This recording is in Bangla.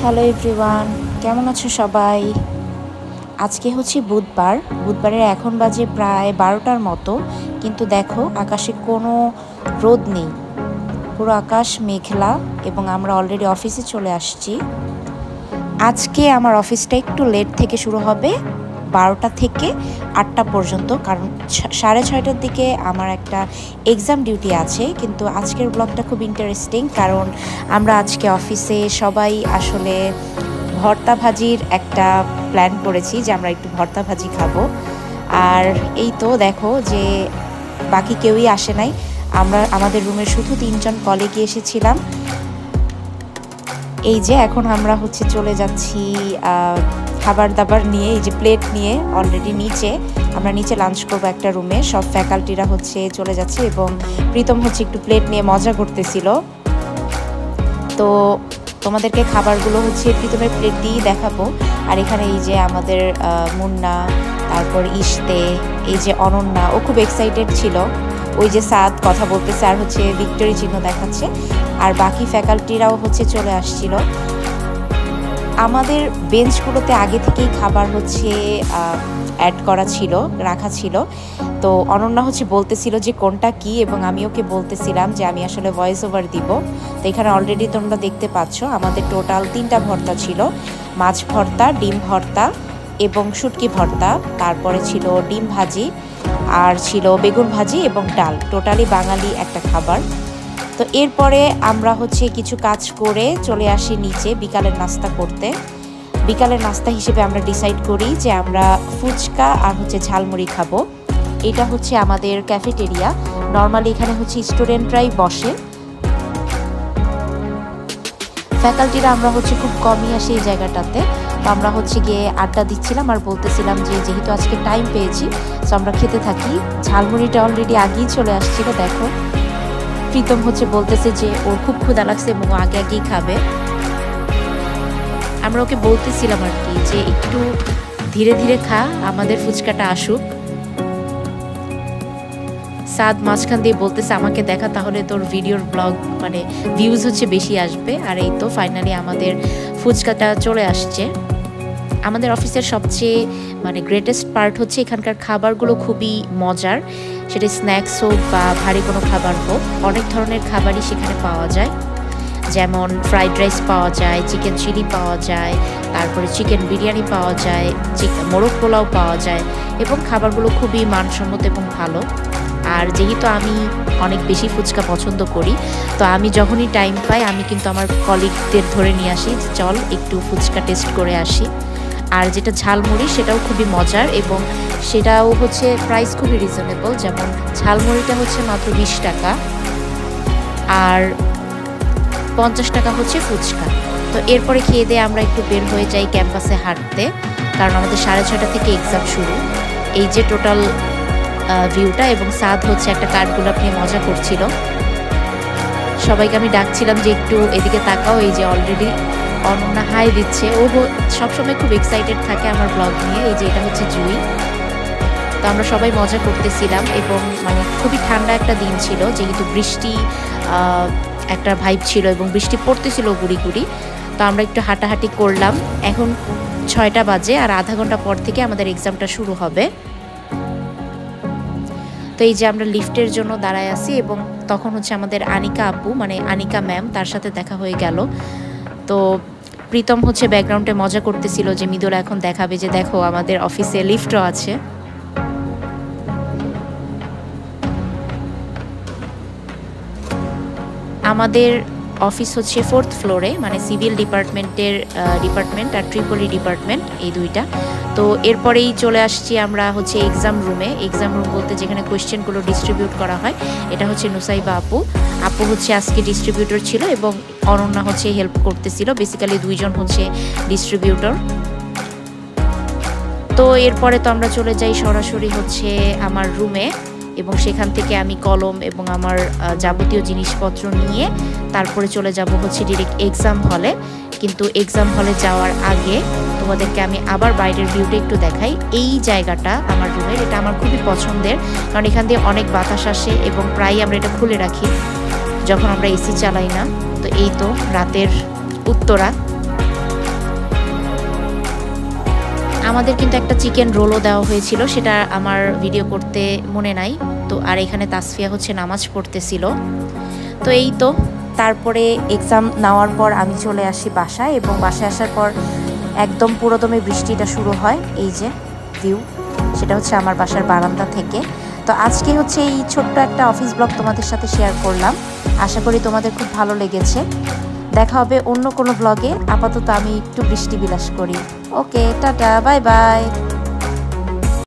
হ্যালো এভরিওয়ান, কেমন আছো সবাই? আজকে হচ্ছে বুধবারের এখন বাজে প্রায় 12টার মতো, কিন্তু দেখো আকাশে কোনো রোদ নেই, পুরো আকাশ মেঘলা এবং আমরা অলরেডি অফিসে চলে আসছি। আজকে আমার অফিসটা একটু লেট থেকে শুরু হবে, 12টা থেকে 8টা পর্যন্ত, কারণ 6:30টার দিকে আমার একটা এক্সাম ডিউটি আছে। কিন্তু আজকের ব্লগটা খুব ইন্টারেস্টিং, কারণ আমরা আজকে অফিসে সবাই আসলে ভর্তা ভাজির একটা প্ল্যান করেছি যে আমরা একটু ভর্তা ভাজি খাবো। আর এই তো দেখো যে বাকি কেউই আসে নাই, আমাদের রুমের শুধু 3জন কলিগই এসেছিলাম। এই যে এখন আমরা হচ্ছে চলে যাচ্ছি খাবার দাবার নিয়ে, এই যে প্লেট নিয়ে অলরেডি আমরা নিচে লাঞ্চ করবো একটা রুমে। সব ফ্যাকাল্টিরা হচ্ছে চলে যাচ্ছে এবং প্রীতম হচ্ছে একটু প্লেট নিয়ে মজা করতেছিল। তো তোমাদেরকে খাবারগুলো হচ্ছে প্রীতমের প্লেট দিয়েই দেখাবো। আর এখানে এই যে আমাদের মুন্না, তারপর ইশতে, এই যে অনন্যা, ও খুব এক্সাইটেড ছিল। ওই যে সাদ কথা বলতেছে আর হচ্ছে ভিক্টোরি চিহ্ন দেখাচ্ছে। আর বাকি ফ্যাকাল্টিরাও হচ্ছে চলে আসছিল। আমাদের বেঞ্চগুলোতে আগে থেকেই খাবার হচ্ছে অ্যাড করা ছিল, রাখা ছিল। তো অনন্যা হচ্ছে বলতেছিল যে কোনটা কি, এবং আমি ওকে বলতেছিলাম যে আমি আসলে ভয়েস ওভার দিব। তো এখানে অলরেডি তোমরা দেখতে পাচ্ছ আমাদের টোটাল 3টা ভর্তা ছিল, মাছ ভর্তা, ডিম ভর্তা এবং শুটকি ভর্তা, তারপরে ছিল ডিম ভাজি, আর ছিল বেগুন ভাজি এবং ডাল। টোটালি বাঙালি একটা খাবার। তো এরপরে আমরা হচ্ছে কিছু কাজ করে চলে আসি নিচে বিকালের নাস্তা করতে। বিকালের নাস্তা হিসেবে আমরা ডিসাইড করি যে আমরা ফুচকা আর হচ্ছে ঝালমুড়ি খাবো। এটা হচ্ছে আমাদের ক্যাফেটেরিয়া। নর্মালি এখানে হচ্ছে স্টুডেন্টরাই বসে, ফ্যাকাল্টিরা আমরা হচ্ছে খুব কমই আসি এই জায়গাটাতে। তো আমরা হচ্ছে গিয়ে আড্ডা দিচ্ছিলাম আর বলতেছিলাম যে যেহেতু আজকে টাইম পেয়েছি তো আমরা খেতে থাকি। ঝালমুড়িটা অলরেডি আগেই চলে আসছিল। দেখো প্রীতম হচ্ছে বলতেছে যে ওর খুব ক্ষুধা লাগছে এবং আগেই খাবে। আমরা ওকে বলতেছিলাম আর কি যে একটু ধীরে ধীরে খা, আমাদের ফুচকাটা আসুক। সাদ মাঝখান দিয়ে বলতেছে আমাকে দেখা, তাহলে তোর ভিডিওর ব্লগ মানে ভিউজ হচ্ছে বেশি আসবে। আর এই তো ফাইনালি আমাদের ফুচকাটা চলে আসছে। আমাদের অফিসের সবচেয়ে মানে গ্রেটেস্ট পার্ট হচ্ছে এখানকার খাবারগুলো খুবই মজার। সেটা স্ন্যাক্স হোক বা ভারী কোনো খাবার হোক, অনেক ধরনের খাবারই সেখানে পাওয়া যায়। যেমন ফ্রাইড রাইস পাওয়া যায়, চিকেন চিলি পাওয়া যায়, তারপরে চিকেন বিরিয়ানি পাওয়া যায়, মোরগ পোলাও পাওয়া যায়, এবং খাবারগুলো খুবই মানসম্মত এবং ভালো। আর যেহেতু আমি অনেক বেশি ফুচকা পছন্দ করি, তো আমি যখনই টাইম পাই আমি কিন্তু আমার কলিগদের ধরে নিয়ে আসি, চল একটু ফুচকা টেস্ট করে আসি। আর যেটা ঝালমুড়ি সেটাও খুবই মজার এবং সেটাও হচ্ছে প্রাইস খুবই রিজনেবল। যেমন ঝালমুড়িটা হচ্ছে মাত্র 20 টাকা আর 50 টাকা হচ্ছে ফুচকা। তো এরপরে খেয়ে দিয়ে আমরা একটু বের হয়ে যাই ক্যাম্পাসে হাঁটতে, কারণ আমাদের 6:30 থেকে এক্সাম শুরু। এই যে টোটাল ভিউটা, এবং সাদ হচ্ছে একটা কাঠগোলাপ নিয়ে মজা করছিল। সবাইকে আমি ডাকছিলাম যে একটু এদিকে তাকাও। এই যে অলরেডি অনন্যা হাই দিচ্ছে, ও সবসময় খুব এক্সাইটেড থাকে আমার ব্লগ নিয়ে। এই যে এটা হচ্ছে জুই। তো আমরা সবাই মজা করতেছিলাম এবং মানে খুবই ঠান্ডা একটা দিন ছিল, যেহেতু বৃষ্টি একটা ভাইব ছিল এবং বৃষ্টি পড়তেছিল গুড়ি গুড়ি। তো আমরা একটু হাঁটাহাঁটি করলাম। এখন 6টা বাজে আর আধা ঘন্টা পর থেকে আমাদের এক্সামটা শুরু হবে। তো এই যে আমরা লিফটের জন্য দাঁড়ায় আছি এবং তখন হচ্ছে আমাদের আনিকা আপু মানে আনিকা ম্যাম, তার সাথে দেখা হয়ে গেল। তো প্রীতম হচ্ছে ব্যাকগ্রাউন্ডে মজা করতেছিল যে মৃদুলা এখন দেখাবে যে দেখো আমাদের অফিসে লিফটও আছে। আমাদের অফিস হচ্ছে 4th ফ্লোরে, মানে সিভিল ডিপার্টমেন্ট আর ট্রিপলি ডিপার্টমেন্ট, এই দুইটা। তো এরপরেই চলে আসছি আমরা হচ্ছে এক্সাম রুমে। এক্সাম রুম বলতে যেখানে কোয়েশ্চেনগুলো ডিস্ট্রিবিউট করা হয়, এটা হচ্ছে নুসাইবা আপু হচ্ছে আজকে ডিস্ট্রিবিউটর ছিল এবং অনন্যা হচ্ছে হেল্প করতেছিল। বেসিক্যালি 2জন হচ্ছে ডিস্ট্রিবিউটর। তো এরপরে তো আমরা চলে যাই সরাসরি হচ্ছে আমার রুমে, এবং সেখান থেকে আমি কলম এবং আমার যাবতীয় জিনিসপত্র নিয়ে তারপরে চলে যাব হচ্ছে ডিরেক্ট এক্সাম হলে। কিন্তু এক্সাম হলে যাওয়ার আগে তোমাদেরকে আমি আবার বাইরের ভিউটা একটু দেখাই। এই জায়গাটা আমার রুমের, এটা আমার খুবই পছন্দের, কারণ এখান দিয়ে অনেক বাতাস আসে এবং প্রায়ই আমরা এটা খুলে রাখি যখন আমরা এসি চালাই না। তো এই তো রাতের উত্তরা। আমাদের কিন্তু একটা চিকেন রোলও দেওয়া হয়েছিল, সেটা আমার ভিডিও করতে মনে নাই তো। আর এখানে তাসফিয়া হচ্ছে নামাজ পড়তেছিল। তো এই তো তারপরে এক্সাম নেওয়ার পর আমি চলে আসি বাসায়, এবং বাসায় আসার পর একদম পুরোদমে বৃষ্টিটা শুরু হয়। এই যে ভিউ, সেটা হচ্ছে আমার বাসার বারান্দা থেকে। তো আজকে হচ্ছে এই ছোট্ট একটা অফিস ব্লগ তোমাদের সাথে শেয়ার করলাম। আশা করি তোমাদের খুব ভালো লেগেছে। দেখা হবে অন্য কোনো ব্লগে। আপাতত আমি একটু বৃষ্টি বিলাস করি। ওকে, টাটা, বাই বাই।